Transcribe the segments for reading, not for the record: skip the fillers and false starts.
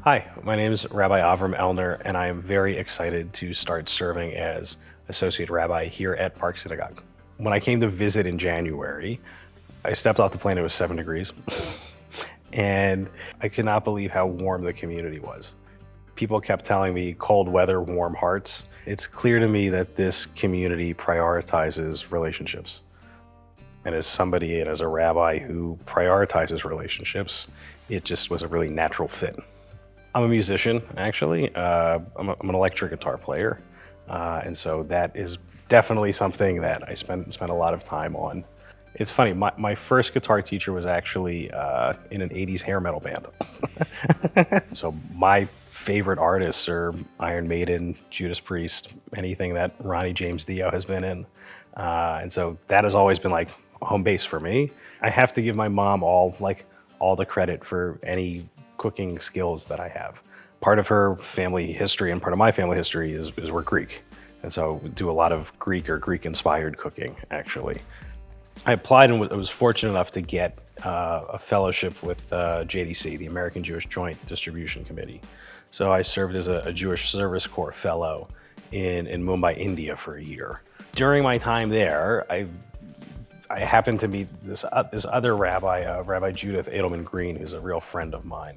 Hi, my name is Rabbi Avram Ellner, and I am very excited to start serving as Associate Rabbi here at Park Synagogue. When I came to visit in January, I stepped off the plane, it was 7 degrees, and I could not believe how warm the community was. People kept telling me cold weather, warm hearts. It's clear to me that this community prioritizes relationships. And as somebody and as a rabbi who prioritizes relationships, it just was a really natural fit. I'm a musician, actually. I'm an electric guitar player. And so that is definitely something that I spent a lot of time on. It's funny, my first guitar teacher was actually in an 80s hair metal band. So my favorite artists are Iron Maiden, Judas Priest, anything that Ronnie James Dio has been in. And so that has always been like home base for me. I have to give my mom all the credit for any cooking skills that I have. Part of her family history and part of my family history is we're Greek. And so we do a lot of Greek or Greek-inspired cooking, actually. I applied and was fortunate enough to get a fellowship with JDC, the American Jewish Joint Distribution Committee. So I served as a Jewish Service Corps fellow in Mumbai, India for a year. During my time there, I happened to meet this other rabbi, Rabbi Judith Edelman Green, who's a real friend of mine,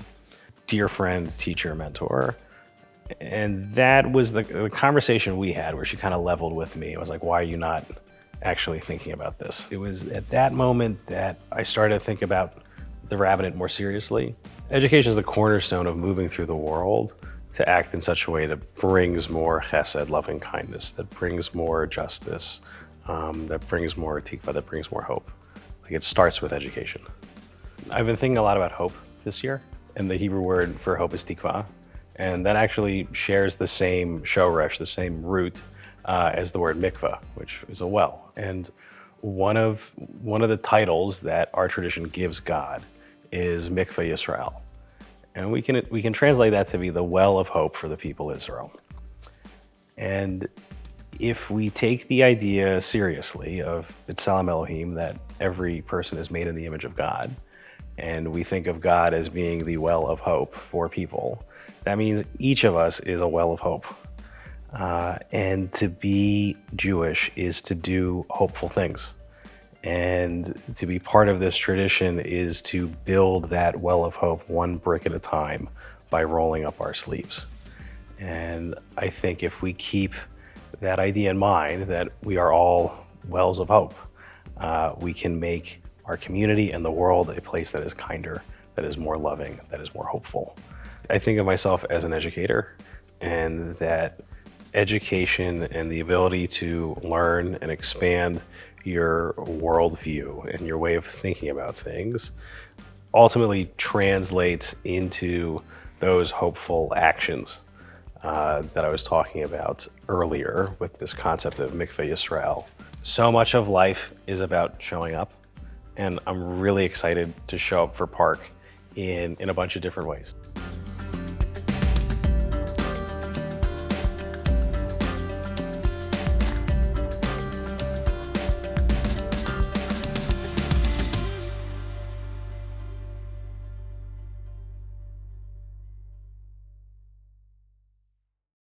dear friend, teacher, mentor. And that was the conversation we had where she kind of leveled with me. I was like, why are you not actually thinking about this? It was at that moment that I started to think about the rabbinate more seriously. Education is the cornerstone of moving through the world to act in such a way that brings more chesed, loving kindness, that brings more justice, that brings more tikva, that brings more hope. Like, it starts with education. I've been thinking a lot about hope this year, and the Hebrew word for hope is tikva, and that actually shares the same shoresh, the same root as the word mikvah, which is a well. And one of the titles that our tradition gives God is Mikvah Yisrael, and we can translate that to be the well of hope for the people of Israel. And if we take the idea seriously of B'Tselem Elohim, that every person is made in the image of God, and we think of God as being the well of hope for people, that means each of us is a well of hope. And to be Jewish is to do hopeful things. And to be part of this tradition is to build that well of hope one brick at a time by rolling up our sleeves. And I think if we keep that idea in mind, that we are all wells of hope, we can make our community and the world a place that is kinder, that is more loving, that is more hopeful. I think of myself as an educator, and that education and the ability to learn and expand your worldview and your way of thinking about things ultimately translates into those hopeful actions that I was talking about earlier with this concept of Mikvah Yisrael. So much of life is about showing up, and I'm really excited to show up for Park in a bunch of different ways.